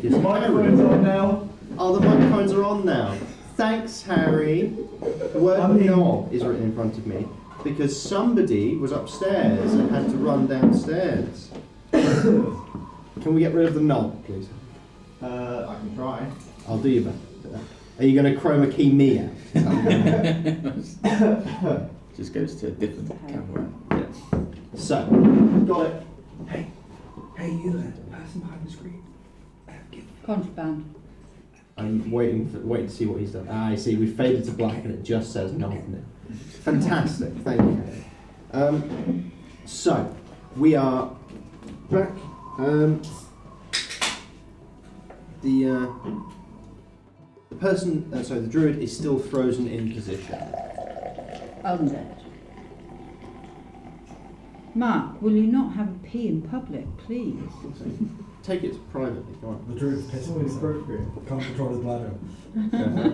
because The microphone's on now. Oh, the microphones are on now. Thanks, Harry. The word knob is written in front of me because somebody was upstairs and had to run downstairs. Can we get rid of the knob, please? I can try. I'll do your best. Are you going to chroma key me out? Just goes to a different camera. Yeah. So, got it. Hey, you there, person behind the screen. Contraband. I'm waiting to see what he's done. Ah, I see. We've faded to black and it just says knob in it. Fantastic. Thank you. So, we are back. The druid is still frozen in position. Undead. Mark, will you not have a pee in public, please? Take it privately, go on. The druid's pissing himself. Can't control his bladder.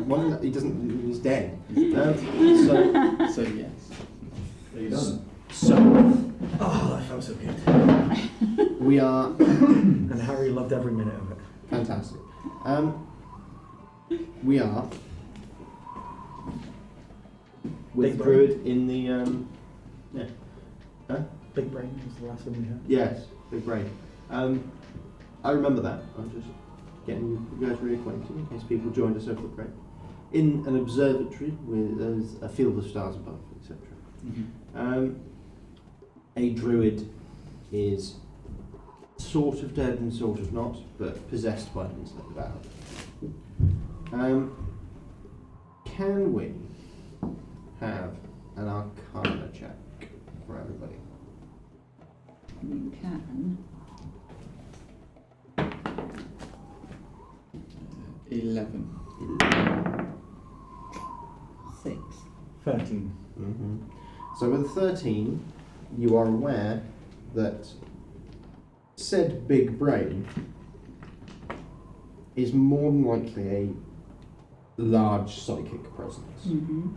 One, he doesn't, he's dead. So yes. Are you done? So, Oh, that felt so good. we are... And Harry loved every minute of it. Fantastic. We are with Big druid in the yeah. Huh? Big brain was the last one we had. Yes, big brain. I remember that. I'm just getting you guys reacquainted in case people joined us over the break. In an observatory with a field of stars above, etc. A druid is sort of dead and sort of not, but possessed by an insect devoured. Can we have an arcana check for everybody? You can. 11. 6. 13. Mm-hmm. So with 13, you are aware that said big brain is more than likely a large psychic presence. Mm-hmm.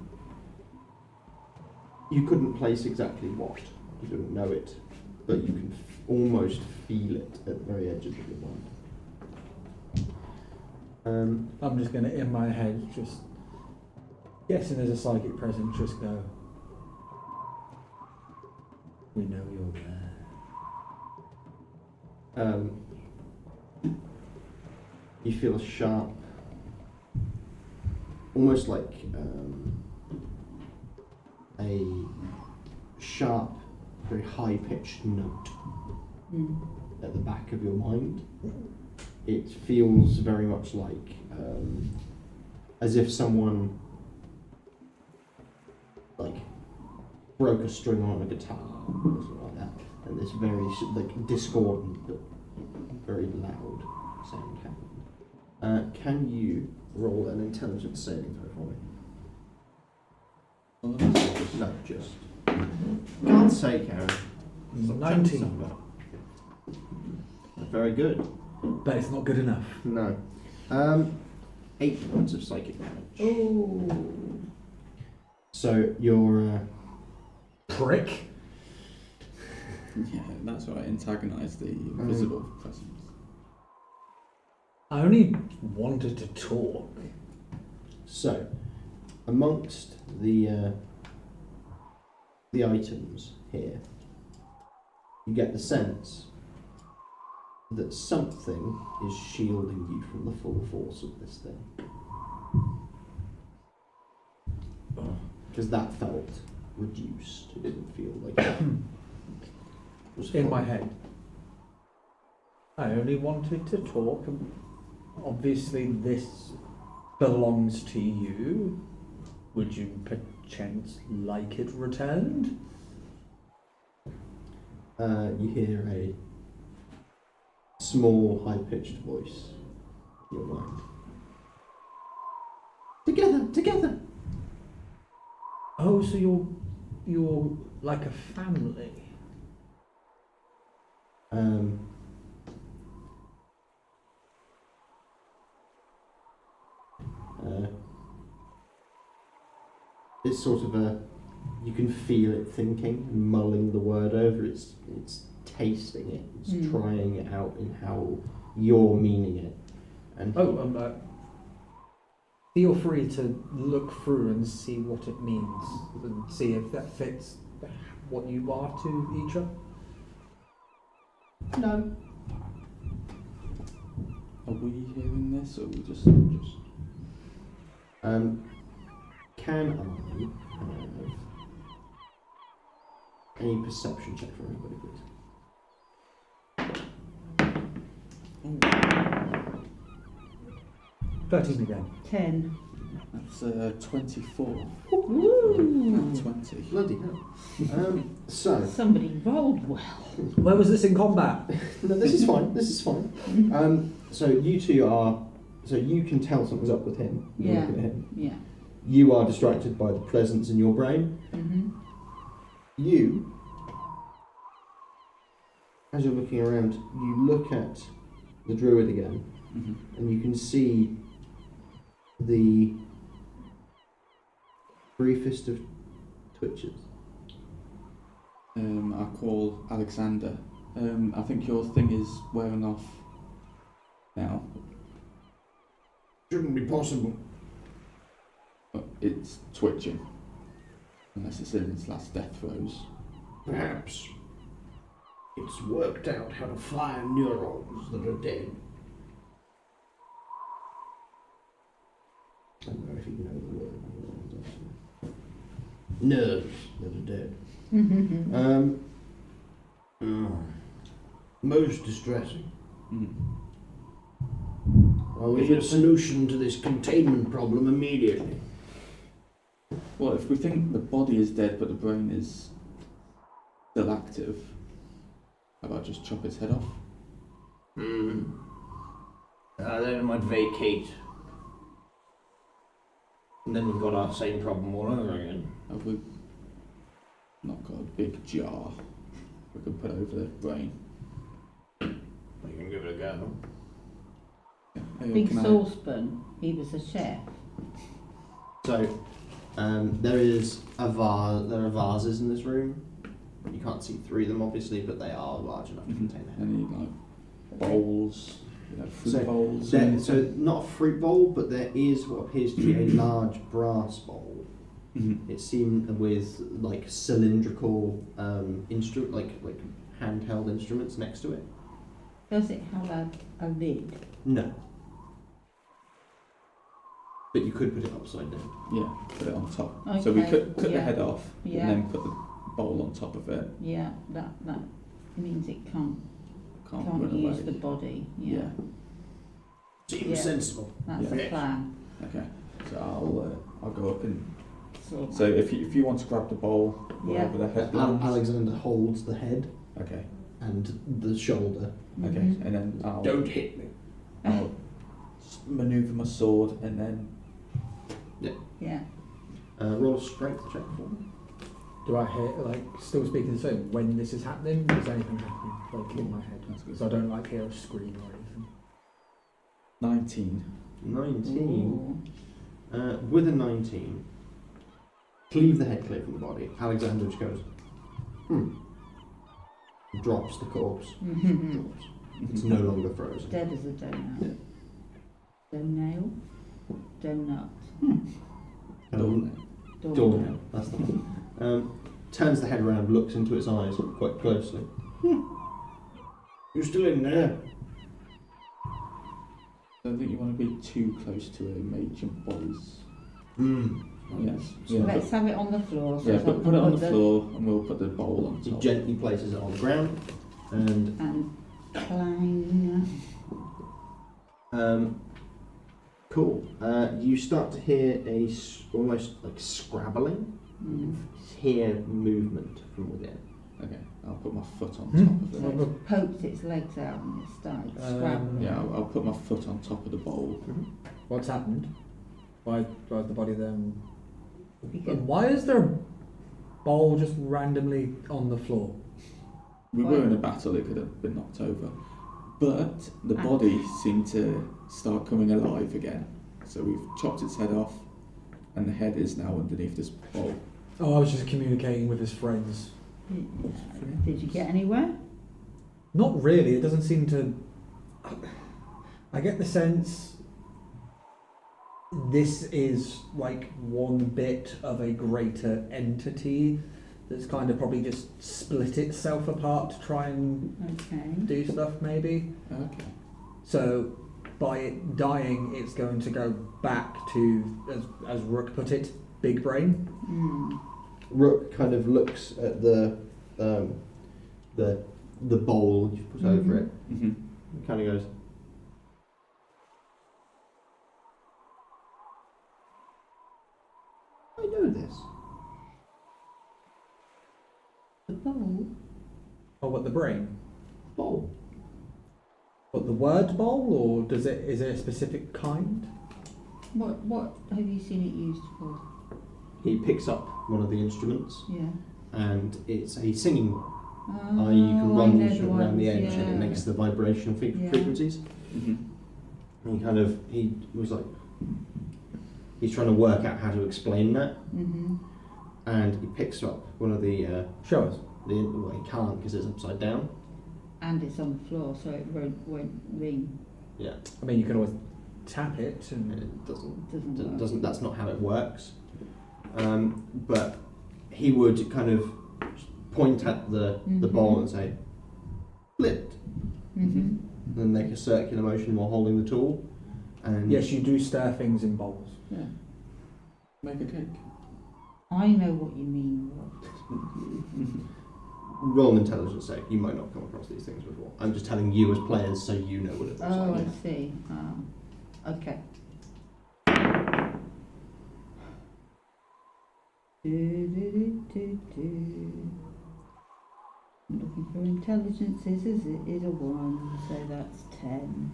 You couldn't place exactly what, you don't know it, but you can almost feel it at the very edge of your mind. I'm just going to, in my head, just guessing there's a psychic presence, just go, we know you're there. You feel a sharp, almost like a sharp, very high-pitched note at the back of your mind. It feels very much like as if someone like broke a string on a guitar or something like that, and this very like discordant but very loud sound happened. Can you roll an intelligence saving throw for me? No, just. God's sake, Aaron. 19. Very good. But it's not good enough. No. 8 points of psychic damage. Oh. So you're Prick. Yeah, that's why I antagonise the invisible presence. I only wanted to talk. so amongst the items here, you get the sense that something is shielding you from the full force of this thing. Because that felt reduced. It didn't feel like it was In full. my head. I only wanted to talk. Obviously, this belongs to you. Would you perchance like it returned? You hear a small, high-pitched voice in your mind. Together! Oh, so you're like a family. It's sort of you can feel it thinking and mulling the word over. It's tasting it. It's trying it out in how you're meaning it. And feel free to look through and see what it means and see if that fits what you are to each other. no. Are we hearing this, or are we just? Can I have any perception check for everybody, please? 13 again. 10. That's 24. Ooh. 20. Bloody hell. So, Somebody rolled well. Where was this in combat? no, this is fine. This is fine. So you two are. So you can tell something's up with him. You're Yeah. looking at him. Yeah. You are distracted by the presence in your brain. Mm-hmm. You, as you're looking around, you look at the druid again, and you can see the briefest of twitches. I call Alexander. I think your thing is wearing off now. Shouldn't be possible. But it's twitching. Unless it's in its last death throes. Perhaps it's worked out how to fire neurons that are dead. I don't know if you know the word. Nerves that are dead. Most distressing. Well, we need a solution to this containment problem immediately. Well, if we think the body is dead but the brain is still active, how about just chop its head off? Then it might vacate. And then we've got our same problem all over again. Have we not got a big jar we can put over the brain? We can give it a go. Big Can I- saucepan. He was a chef. So, there is a vase. There are vases in this room. You can't see through them, obviously, but they are large enough to contain the head. Any bowls, fruit So, bowls? So not a fruit bowl, but there is what appears to be a large brass bowl. It's seen with like cylindrical like handheld instruments next to it. Does it have a lid? No. But you could put it upside down. Yeah, put it on top. So we Okay, cut the yeah. head off Yeah. and then put the bowl on top of it. Yeah, that means it can't Can't run use away. the body. Yeah. Yeah, Seems Yeah. sensible. that's Yeah. the plan. Okay. So I'll go up and. So, So if you want to grab the bowl, wherever the head lands. Alexander holds the head Okay. and the shoulder. Okay. Mhm. And then I'll Hit me. I'll manoeuvre my sword and then. yeah. Roll a strength check for me. Do I hear, like, still speaking the same, when this is happening? Does anything happen, like, in my head? That's good. So I don't, like, hear a scream or anything. 19. 19. With a 19, cleave the head clear from the body. Alexander just goes, drops the corpse. Drops. It's no longer frozen. Dead as a donut. Donail? Donut. Doornail. That's the one. Turns the head around, looks into its eyes quite closely. You're still in there. I don't think you want to be too close to a mage and boys. Yes. Yeah. Let's have it on the floor. So Yeah, someone put it on the put floor and we'll put the bowl on He top. gently places it on the ground and And clang. cool. You start to hear almost like scrabbling. Hear movement from within. Okay, I'll put my foot on top of So it. it poked its legs out and it started scrabbling. Yeah, I'll put my foot on top of the bowl. What's happened? Why is the body there? Because And why is there a bowl just randomly on the floor? We were in a battle, it could have been knocked over. But the body seemed to start coming alive again. So we've chopped its head off and the head is now underneath this bowl. Oh, I was just communicating with his friends. did you get anywhere? Not really, it doesn't seem to... I get the sense this is like one bit of a greater entity that's kind of probably just split itself apart to try and do stuff, maybe. Okay. So by it dying, it's going to go back to, as Rook put it, big brain. Rook kind of looks at the bowl you've put over it. Mm-hmm. And kind of goes, I know this. The bowl? Oh, what, the brain? Bowl. What, the word bowl, or is it a specific kind? What have you seen it used for? He picks up one of the instruments, Yeah. and it's a singing one. Oh, You can run I know the around the ones, edge, and it yeah. makes the vibrational Yeah. frequencies. Mm-hmm. And he was like, he's trying to work out how to explain that, and he picks up one of the. Show us. Well, he can't because it's upside down. And it's on the floor, so it won't ring. Yeah. I mean, you can always tap it And and... it Doesn't work. doesn't. That's not how it works. But he would kind of point at the bowl and say, "Flipped," and then make a circular motion while holding the tool. And Yes, you do stir things in bowls. Yeah. Make a cake. I know what you mean, Rob. roll an intelligence save. You might not come across these things before. I'm just telling you as players so you know what it looks Oh, like. I see. Okay. I'm looking for intelligences. Is a 1, so that's 10.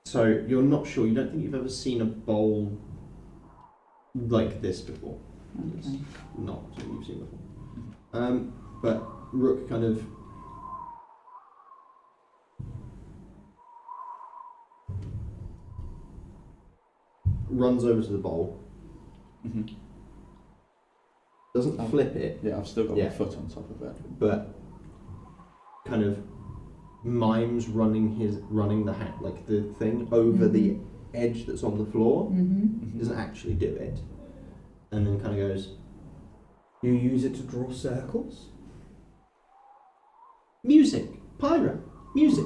So you're not sure. You don't think you've ever seen a bowl like this before. It's Okay. not something you've seen before. But Rook kind of runs over to the bowl. Mm-hmm. Doesn't flip it, Yeah, I've still got Yeah. my foot on top of it. but kind of mimes running the thing over the edge that's on the floor. He doesn't actually do it, and then kind of goes, You use it to draw circles? music, pyro, music.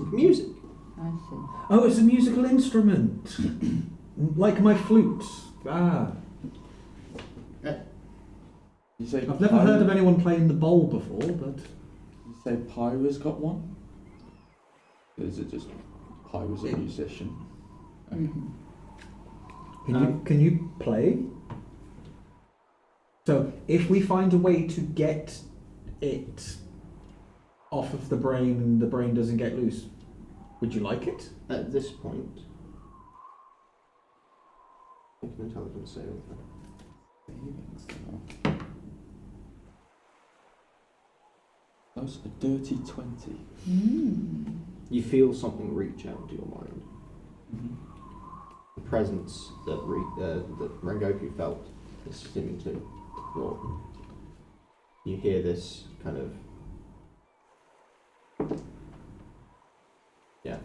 I see. Oh, it's a musical instrument. Like my flute. Ah. You say I've never heard of anyone playing the bowl before, but... You say Pyro's got one? Or is it just Pyro's a musician? Okay. Can you play? So, if we find a way to get it off of the brain and the brain doesn't get loose, would you like it? At this point, make an intelligence saving throw. That's a dirty 20. You feel something reach out to your mind. Mm-hmm. The presence that Rengoku felt is seeming to draw. You hear this kind of... Yeah.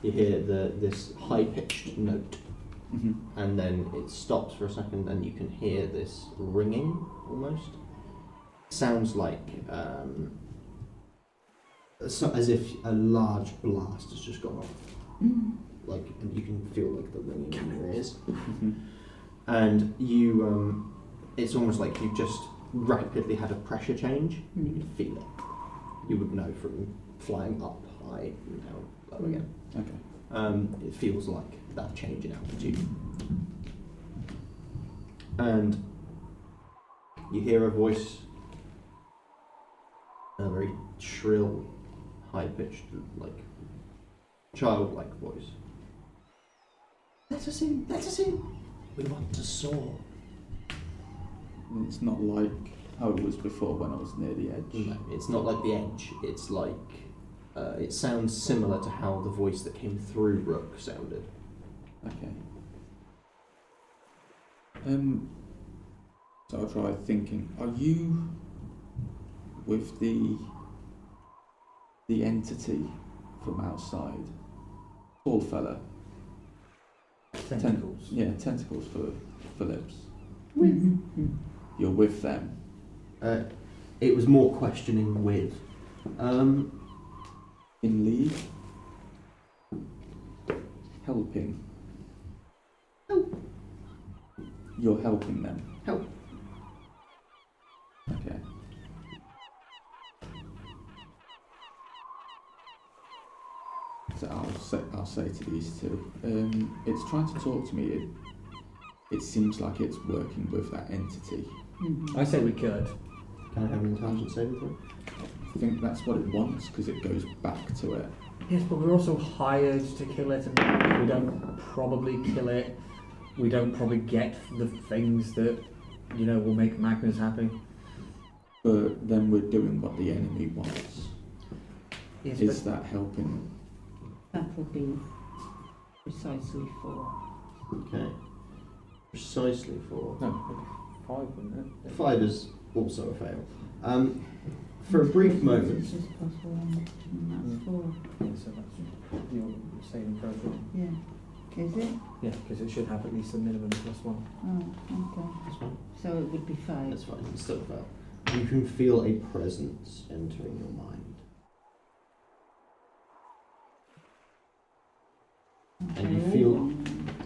You hear this high-pitched note, Mm-hmm. and then it stops for a second, and you can hear this ringing, almost. Sounds like... as if a large blast has just gone off. Like, and you can feel like the ringing in your ears. And you, it's almost like you've just rapidly had a pressure change. You can feel it. You would know from flying up high and down low again. Okay. It feels like that change in altitude. And you hear a voice, a very shrill, high-pitched, like, childlike voice. Let us in, let us in. We want to soar. It's not like how it was before when I was near the edge. No, it's not like the edge. It's like, it sounds similar to how the voice that came through Rook sounded. Okay. So I'll try thinking. Are you with the entity from outside. Tall fella. Tentacles. Tentacles for lips. Mm-hmm. You're with them. It was more questioning with. In league. Helping. Help. You're helping them. Help. Okay. So I'll say to these two, it's trying to talk to me. It seems like it's working with that entity. Mm-hmm. I say we could. Can I have an intelligence saving throw? I think that's what it wants because it goes back to it. Yes, but we're also hired to kill it, and if we don't probably kill it, we don't probably get the things that, will make Magnus happy. But then we're doing what the enemy wants. Yes, Is that helping? That will be precisely 4. Okay. Precisely 4. No, it'd be 5, wouldn't it? 5 is also a fail. For a brief moment, It's just plus 1, and that's 4. Yeah, so that's your saving throw. Yeah. Is it? Yeah, because it should have at least a minimum plus 1. Oh, okay. that's fine. So it would be 5. That's fine. It's still a fail. You can feel a presence entering your mind. And you feel,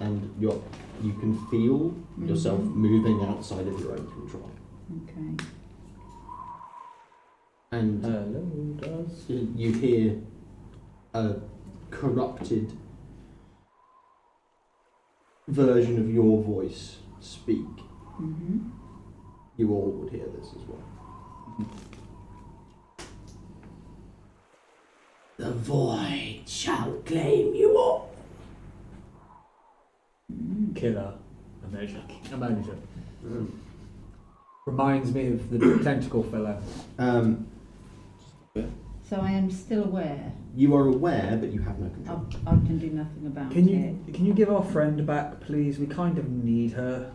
and you can feel yourself moving outside of your own control. Okay. And Hello, Dusk. you hear a corrupted version of your voice speak. Mm-hmm. You all would hear this as well. The void shall claim you all. Killer. Amazing. Reminds me of the tentacle fella. So I am still aware. You are aware, but you have no control. I can do nothing about Can it. you give our friend back, please? We kind of need her.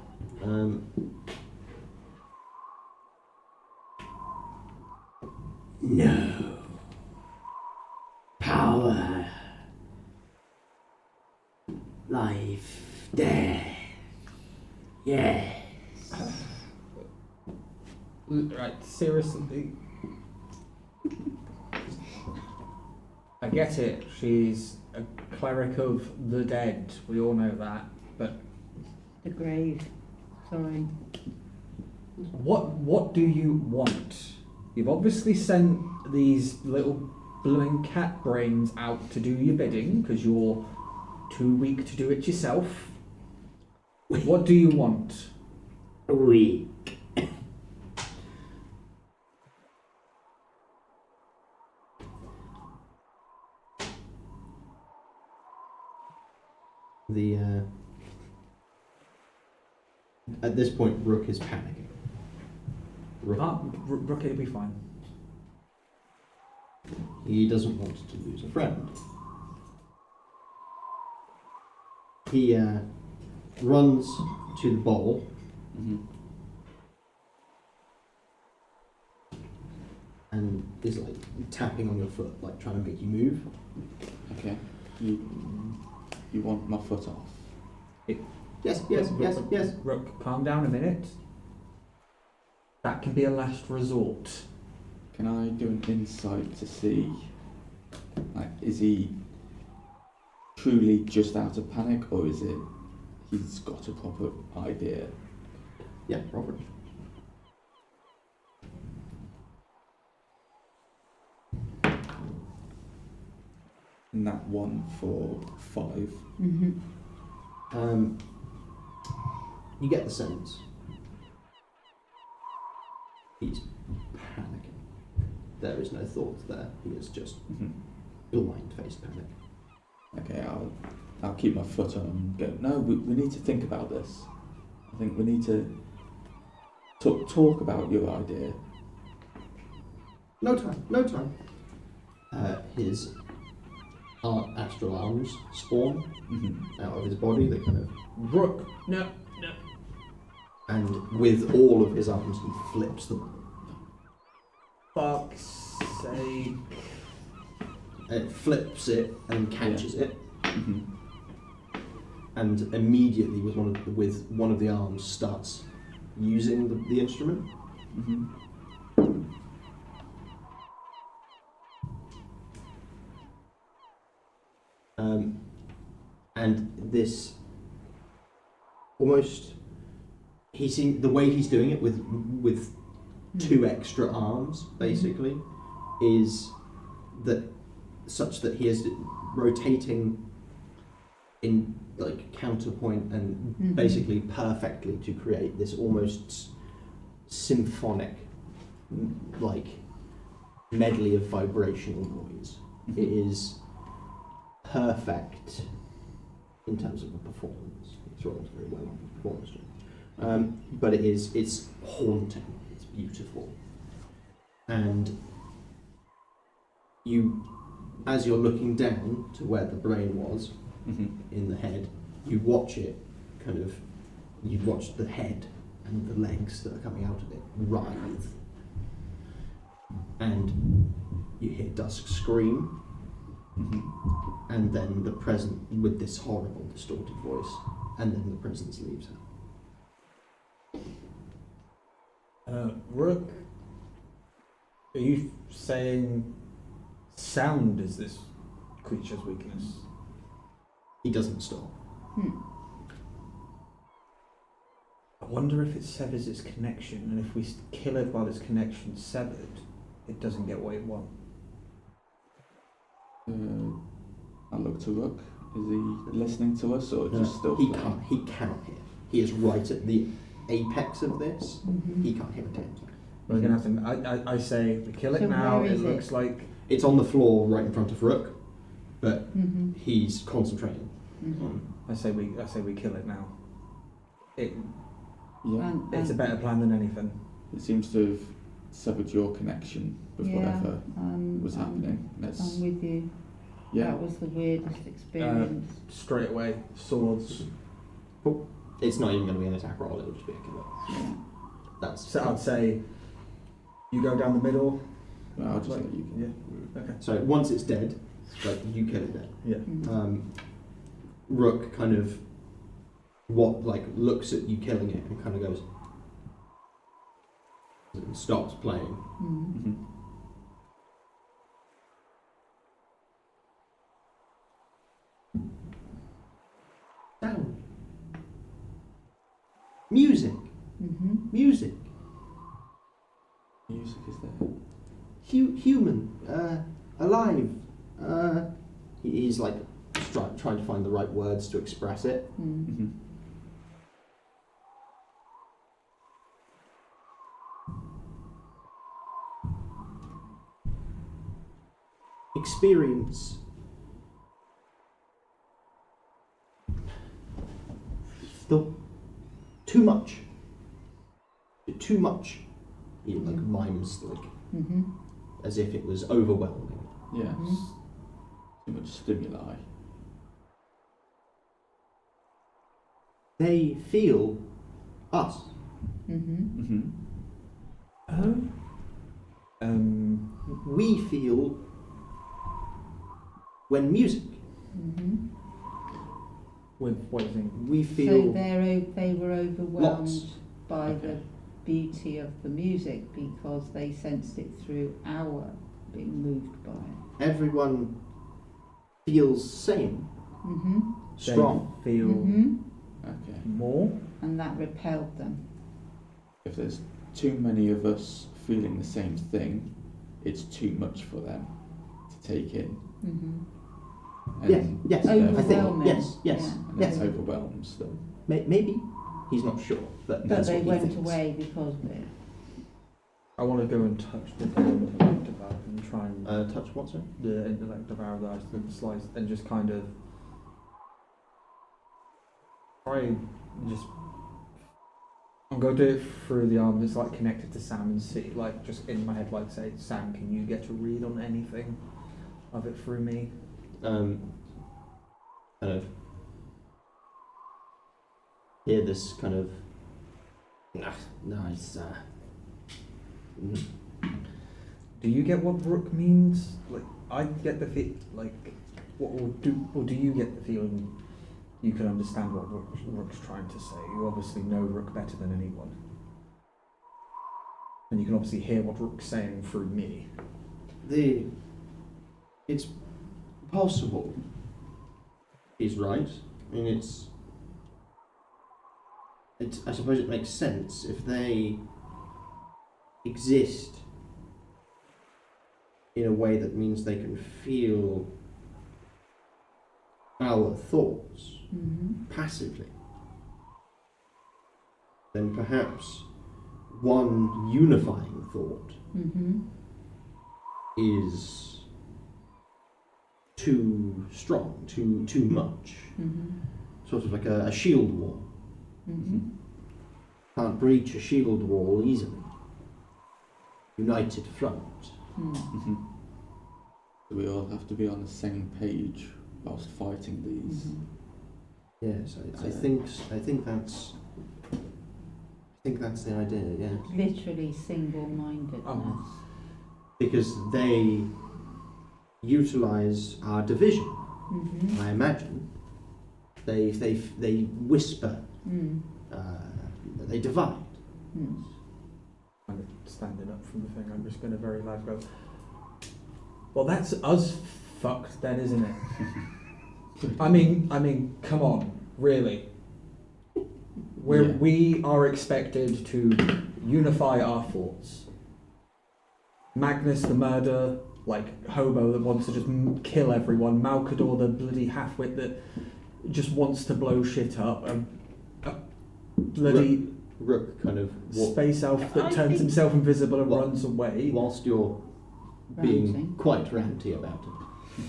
No. Power. Life. Death. Yes. Right, seriously. I get it. She's a cleric of the dead. We all know that. But The grave. Sorry. what do you want? You've obviously sent these little blooming cat brains out to do your bidding because you're too weak to do it yourself. What do you want? Weak. At this point, Rook is panicking. Rook, it'll be fine. He doesn't want to lose a friend. He runs to the bowl. And is like tapping on your foot, like trying to make you move. Okay. You want my foot off? Yes. Rook, calm down a minute. That can be a last resort. Can I do an insight to see, like, is he truly just out of panic, or is it he's got a proper idea? Yeah, Robert. And that one for 5. Mm-hmm. You get the sense he's panicking. There is no thought there. He is just blind-faced panic. Okay, I'll keep my foot on and go, no, we need to think about this. I think we need to talk about your idea. No time. His astral arms spawn out of his body. They kind of Rook, no. and with all of his arms, he flips them. Fuck's sake. it flips it and catches it, Mm-hmm. and immediately with one of the arms starts using the instrument. Mm-hmm. And this almost the way he's doing it with two extra arms basically is that such that he is rotating in like counterpoint and basically perfectly to create this almost symphonic like medley of vibrational noise. Mm-hmm. It is perfect in terms of a performance. It's rolls very well on the performance check. But it's haunting, it's beautiful. And you, as you're looking down to where the brain was, in the head, you watch it you watch the head and the legs that are coming out of it writhe. And you hear Dusk scream, and then the present with this horrible distorted voice, and then the presence leaves her. Rook, are you saying sound is this creature's weakness? He doesn't stop. I wonder if it severs its connection, and if we kill it while its connection's severed, it doesn't get what it wants. I look to Rook. Is he listening to us or just still He flying? can't. He cannot hear. He is right at the apex of this. He can't hear a damn thing. We're gonna have to. I say we kill it So now. where It is it? looks like It's on the floor right in front of Rook, but he's concentrating. I say we kill it now. Yeah. It's a better plan than anything. It seems to have severed your connection with whatever was happening. I'm with you. Yeah. That was the weirdest experience. Straight away, swords. It's not even going to be an attack roll. It'll just be a killer. Yeah. That's So I'd say you go down the middle. Well, I'll just Like, let you. Yeah. Okay. so once it's dead, like you kill it dead. Yeah. Rook kind of looks at you killing it and kind of goes and stops playing. Mm-hmm. Sound. Music. Music. Music is there. Human. Alive. He's like trying to find the right words to express it. Mm-hmm. Experience. Too much. Too much. He like mimes as if it was overwhelming. Yes. Too much stimuli. They feel us. Mm-hmm. We feel when music. With what do you think? We So feel they were overwhelmed lots. by the beauty of the music because they sensed it through our being moved by it. Everyone feels same. Strong. They feel Okay. more. And that repelled them. If there's too many of us feeling the same thing, it's too much for them to take in. And Yes. I think Overwhelming. yes. And that overwhelms them. Maybe he's not sure, but But that's they what he went thinks. away because of it. I want to go and touch the intellect of that and try and Touch what, sir? the intellect of our lives and slice and just kind of try and just. I'm going to do it through the arm that's like connected to Sam and see, like just in my head, like say, Sam, can you get to read on anything of it through me? Kind of hear this kind of nice. Do you get what Rook means? Like, I get the or do you get the feeling you can understand what Rook's trying to say? You obviously know Rook better than anyone. And you can obviously hear what Rook's saying through me. It's possible. He's right. I mean, I suppose it makes sense if they exist in a way that means they can feel our thoughts passively. Then perhaps one unifying thought is too strong, too much. Sort of like a shield wall. Can't breach a shield wall easily. United front. So we all have to be on the same page whilst fighting these. Yes, I think that's the idea. Yeah. Literally single-mindedness. Because they utilize our division. I imagine they whisper. They divide. Kind of standing up from the thing, I'm just going to very loud go, well, that's us fucked then, isn't it? I mean, come on, really. We are expected to unify our thoughts. Magnus, the murderer, like hobo that wants to just kill everyone. Malkador, the bloody half-wit that just wants to blow shit up. Bloody Rook kind of space elf that turns himself invisible and runs away. Whilst you're being quite ranty about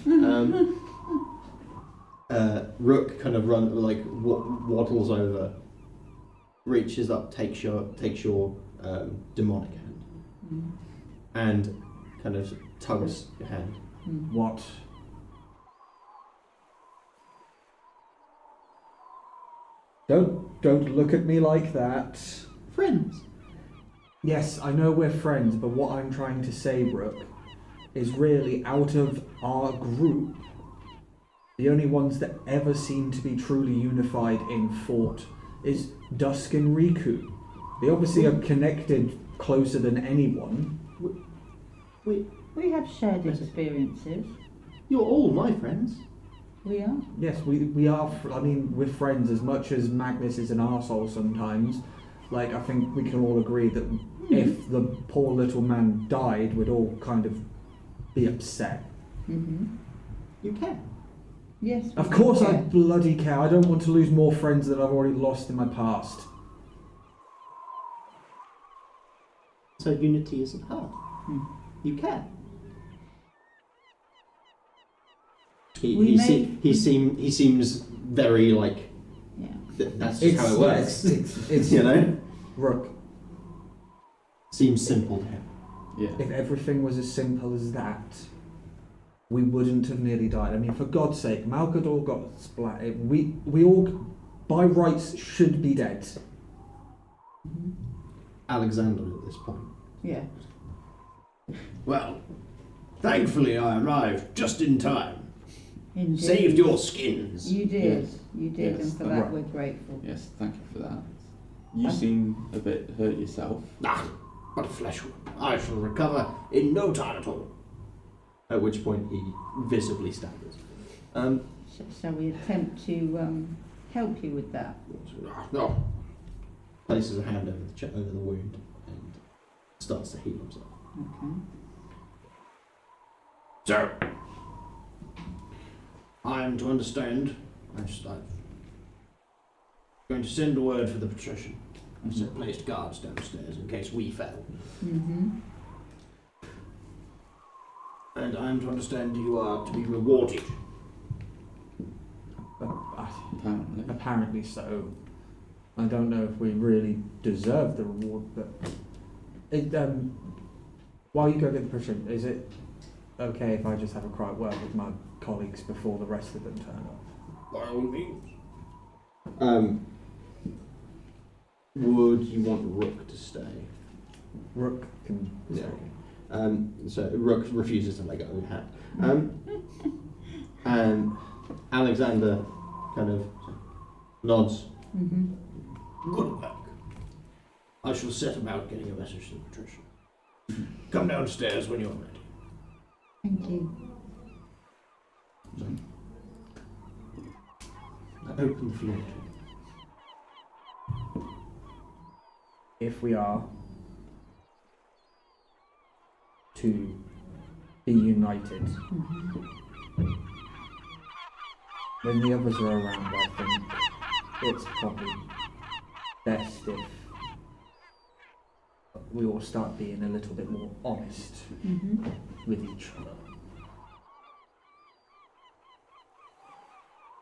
it, Rook kind of waddles over, reaches up, takes your demonic hand, and kind of tugs your hand. What? Don't look at me like that. Friends. Yes, I know we're friends, but what I'm trying to say, Rook, is really out of our group, the only ones that ever seem to be truly unified in thought is Dusk and Rhi-koo. They obviously are connected closer than anyone. We have shared experiences. You're all my friends. We are. Yes, we are. I mean, we're friends as much as Magnus is an arsehole sometimes. Like, I think we can all agree that if the poor little man died, we'd all kind of be upset. You can. Yes. Of course I bloody care. I don't want to lose more friends that I've already lost in my past. So unity isn't hard. You can. He seems very like. Yeah. That's just how it works. It's you know. Rook. Seems simple to him. Yeah. If everything was as simple as that, we wouldn't have nearly died. I mean, for God's sake, Malkador got splattered. We all, by rights, should be dead. Alexander at this point. Yeah. Well, thankfully I arrived just in time. Indeed. Saved your skins. You did. Yes. You did, Yes, and for that's that right. we're grateful. Yes, thank you for that. You seem a bit hurt yourself. But a flesh wound. I shall recover in no time at all. At which point he visibly staggers. Shall we attempt to help you with that? No. Places a hand over the wound and starts to heal himself. Okay. So, I am to understand. I'm going to send word for the patrician. I've placed guards downstairs in case we fell. And I am to understand you are to be rewarded. Apparently so. I don't know if we really deserve the reward, but while you go get the patrician, is it okay if I just have a quiet word with my colleagues before the rest of them turn up? By all means. Would you want Rook to stay? Rook can stay. So Rook refuses to let go of the hat. And Alexander kind of nods. Good work. I shall set about getting a message to Patricia. Come downstairs when you're ready. Thank you. I open the floor to you. If we are to be united, when the others are around, I think it's probably best if we all start being a little bit more honest with each other.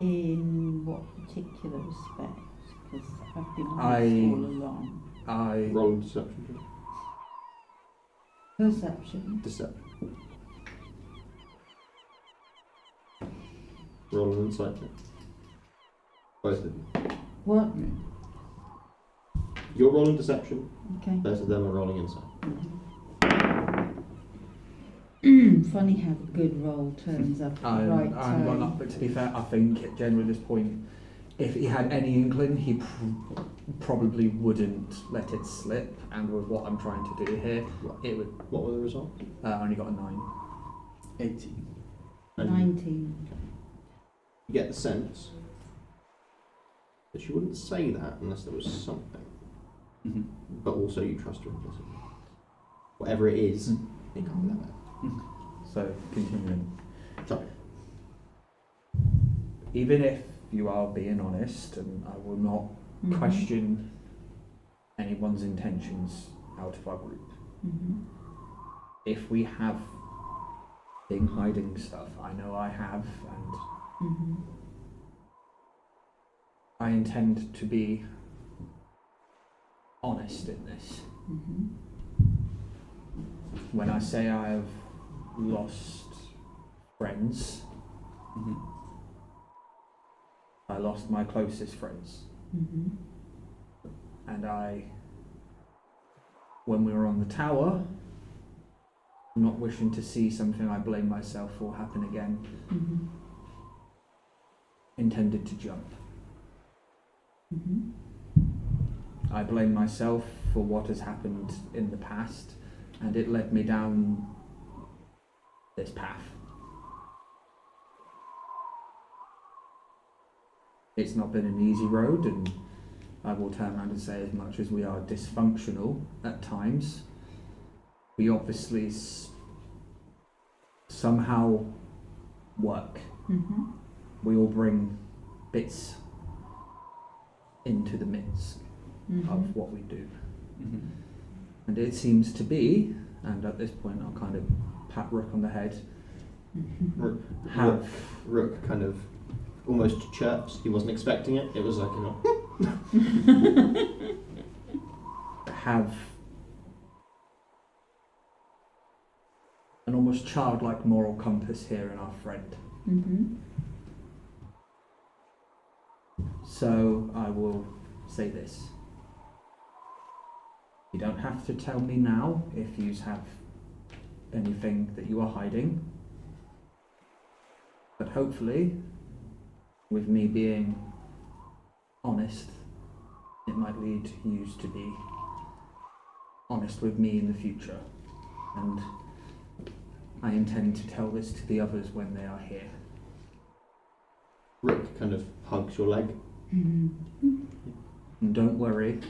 In what particular respects? Because I've been honest all along. Roll deception. Perception. Deception. Roll an insight check. Both of you. What? You're rolling deception. Okay. Both of them are rolling insight. Funny how the good roll turns up at the right I'm time. gone up, but to be fair, I think generally at this point, if he had any inkling, he probably wouldn't let it slip. And with what I'm trying to do here, it would. What were the results? I only got a 9. 18. 19. You get the sense that she wouldn't say that unless there was something. But also you trust her implicitly. Whatever it is, you can't let that. So, continuing. Sorry. Even if you are being honest, and I will not question anyone's intentions out of our group, if we have been hiding stuff, I know I have, and I intend to be honest in this. When I say I have lost friends, I lost my closest friends. And when we were on the tower, not wishing to see something I blame myself for happen again, intended to jump. I blame myself for what has happened in the past, and it led me down this path. It's not been an easy road, and I will turn around and say, as much as we are dysfunctional at times, we obviously somehow work. We all bring bits into the midst of what we do. And it seems to be, and at this point I'll kind of pat Rook on the head, Rook kind of almost chirps. He wasn't expecting it. It was like, have an almost childlike moral compass here in our friend. So I will say this. You don't have to tell me now if you have anything that you are hiding. But hopefully, with me being honest, it might lead you to be honest with me in the future. And I intend to tell this to the others when they are here. Rook kind of hugs your leg. And don't worry.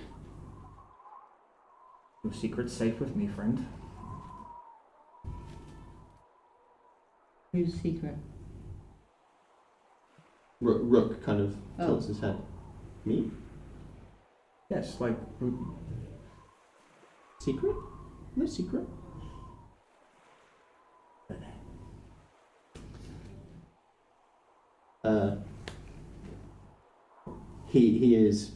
Your secret's safe with me, friend. Whose secret? Rook kind of tilts his head. Me? Yes, like... Secret? No secret. He is...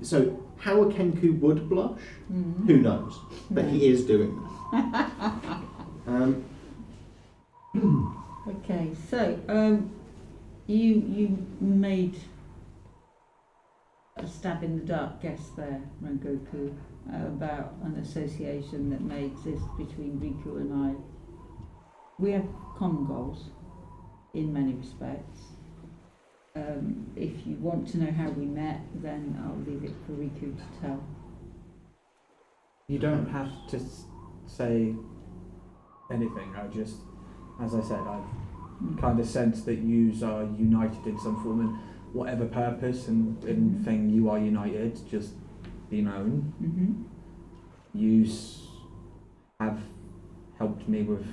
So, how a Kenku would blush? Who knows? But he is doing that. Okay, so you made a stab in the dark guess there, Rhi-koo, about an association that may exist between Rhi-koo and I. We have common goals in many respects. If you want to know how we met, then I'll leave it for Rhi-koo to tell. You don't have to say anything. I just, as I said, I kind of sense that yous are united in some form, and whatever purpose and thing you are united, just be known. Mm-hmm. Yous have helped me with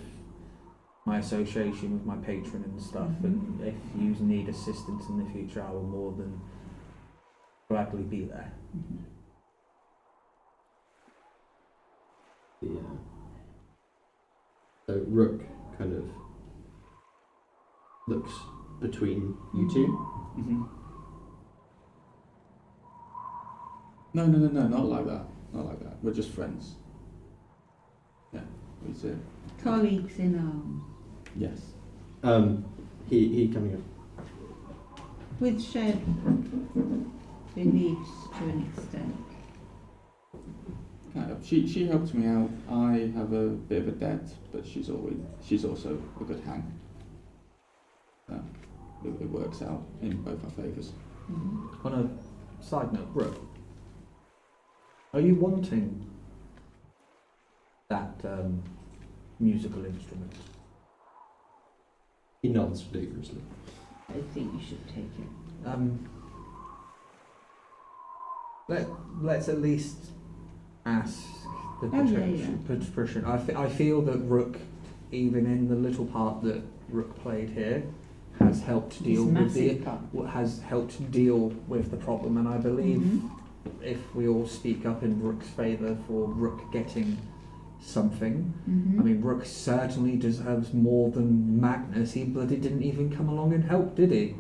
my association with my patron and stuff, and if yous need assistance in the future, I will more than gladly be there. So Rook kind of looks between you two. Mm-hmm. No, not like that. Not like that. We're just friends. Yeah, we do. Colleagues in arms. Yes. He coming up. With shared beliefs to an extent. Kind of. She helped me out. I have a bit of a debt, but she's also a good hang. It works out in both our favours. On a side note, Brooke, are you wanting that musical instrument? He nods vigorously. I think you should take it. Let's at least ask the patrician. I feel that Rook, even in the little part that Rook played here, has helped deal with the problem, and I believe if we all speak up in Rook's favour for Rook getting something, I mean, Rook certainly deserves more than Magnus. He bloody didn't even come along and help, did he?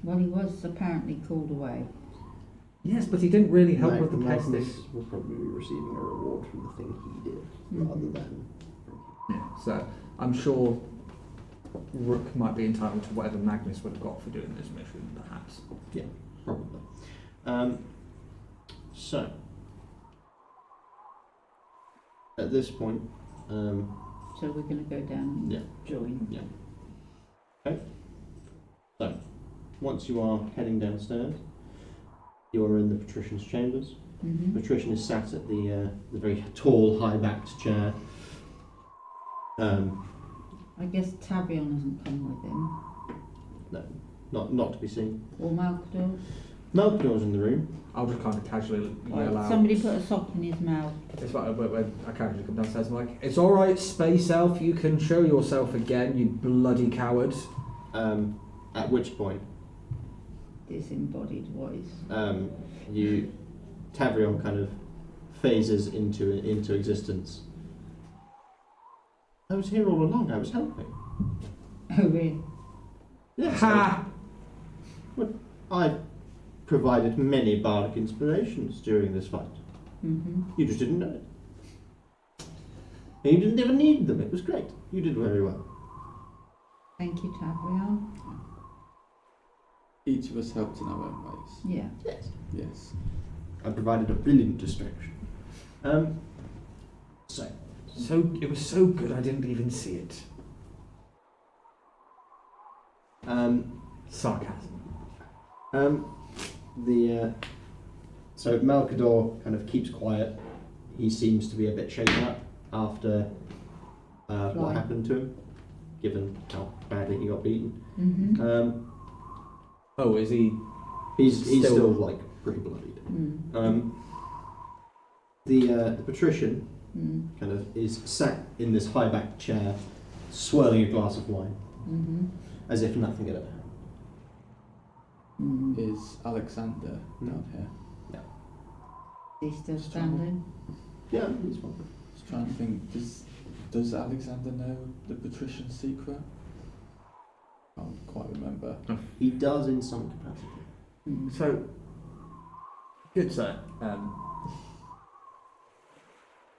Well, he was apparently called away. Yes, but he didn't really help with the Magnus pestis. will probably be receiving a reward from the thing he did, rather than. Yeah, so I'm sure Rook might be entitled to whatever Magnus would have got for doing this mission, perhaps. Yeah, probably. So, at this point, So we're going to go down and join. Yeah. Okay. So, once you are heading downstairs, you are in the patrician's chambers. Patrician is sat at the very tall, high-backed chair. I guess Tavion hasn't come with him. No, not to be seen. Or Malkador. Malkador's in the room. I'll just kind of casually yell out. Somebody put a sock in his mouth. It's like when I casually come downstairs, I'm like, "It's all right, space elf. You can show yourself again, you bloody coward." At which point, Disembodied voice. Tavrion kind of phases into existence. I was here all along. I was helping. Oh, really? Yes. Ha! I provided many bardic inspirations during this fight. You just didn't know it. And you didn't even need them. It was great. You did very well. Thank you, Tavion. Each of us helped in our own ways. Yeah. Yes. I provided a brilliant distraction. So it was so good I didn't even see it. Sarcasm. So Malkador kind of keeps quiet. He seems to be a bit shaken up after what happened to him, given how badly he got beaten. Oh, is he? He's still like pretty bloodied. The patrician kind of is sat in this high-backed chair, swirling a glass of wine, as if nothing had ever happened. Is Alexander down here? Is he still standing? Yeah, he's fine. Just trying to think. Does Alexander know the patrician's secret? I can't quite remember. He does in some capacity. So, good sir.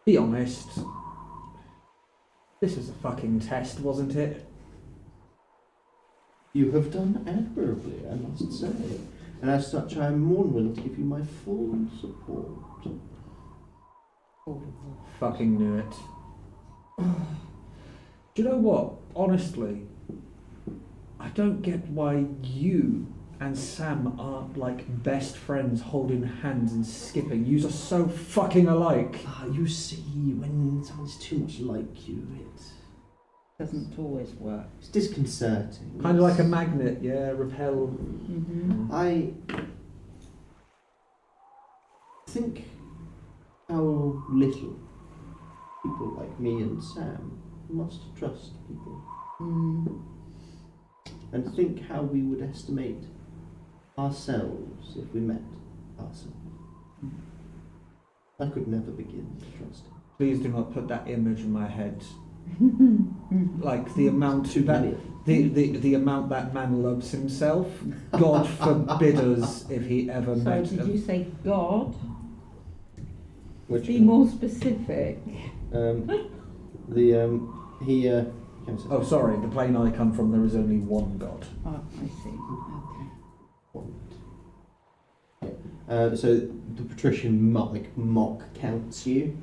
Be honest. This was a fucking test, wasn't it? You have done admirably, I must say. and as such I am more than willing to give you my full support. Fucking knew it. Do you know what? Honestly, I don't get why you and Sam aren't like best friends holding hands and skipping. Yous are so fucking alike. You see, when someone's too much like you, Doesn't always work. it's disconcerting. Kind of like a magnet, yeah, repel. Mm-hmm. I think how little people like me and Sam must trust people, and think how we would estimate ourselves if we met ourselves. I could never begin to trust him. Please do not put that image in my head. Like the amount Too that many. the amount that man loves himself. God forbid us if he ever So met. did you say God? Which Be more specific. Oh, sorry. The plane I come from, there is only one God. Oh, I see. Okay. So the patrician mock counts you.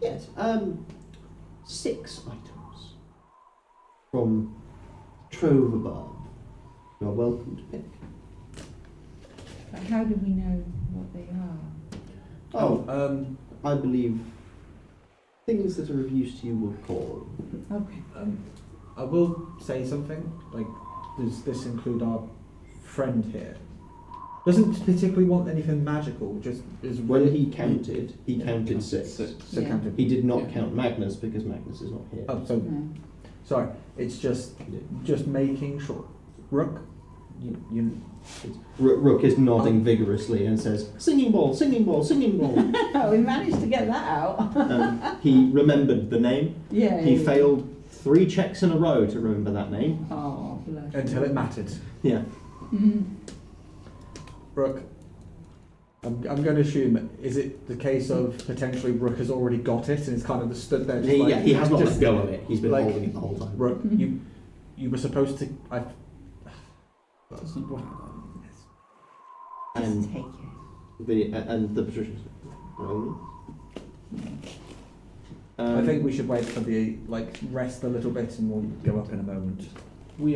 Yes. 6 items from trove above. You are welcome to pick. But how do we know what they are? I believe things that are of use to you will call. Okay. I will say something. Like, does this include our friend here? Doesn't particularly want anything magical. Just is When he counted 6. So Yeah. counted. He did not Yeah. count Magnus because Magnus is not here. Oh, so No. sorry. It's just making sure. Rook, you Rook is nodding vigorously and says, "Singing ball, singing ball, singing ball." Oh, we managed to get that out. He remembered the name. Yeah. He failed 3 checks in a row to remember that name. Oh, bless. until it mattered. Yeah. Mhm. Rook, I'm going to assume, is it the case of potentially Rook has already got it and it's kind of stood there just like... He has not just let go of it. He's been like- holding it the whole time. Rook, you were supposed to... Doesn't matter. And Just take it. the patricians. Roll. I think we should wait for the, rest a little bit and we'll go up in a moment. We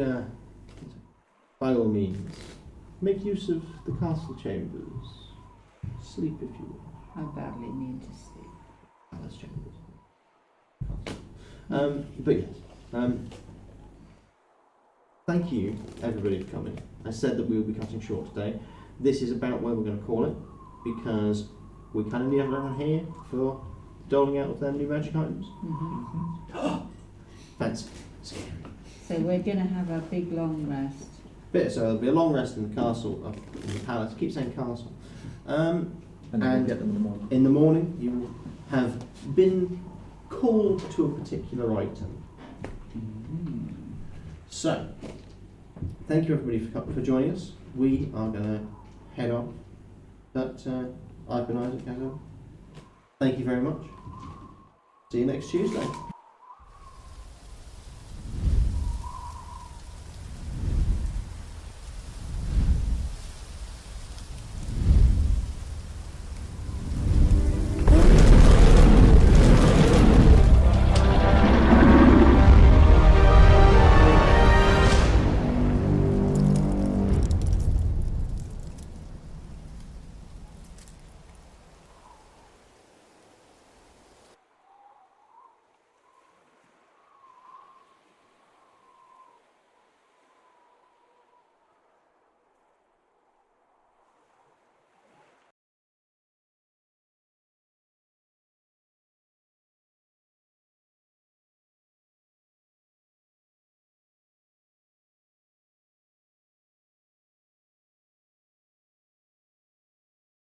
by all means, make use of the castle chambers. Sleep if you will. I badly need to sleep. Palace chambers. But yes. Thank you, everybody, for coming. I said that we will be cutting short today. This is about where we're going to call it, because we kind of need everyone here for doling out of their new magic items. Mm-hmm. Fancy. So we're going to have a big long rest. So there'll be a long rest in the castle, in the palace. I keep saying castle. And then we'll And get them in the morning. in the morning, you will have been called to a particular item. So, thank you everybody for joining us. We are going to head off. But I've been Isaac, as ever. Thank you very much. See you next Tuesday.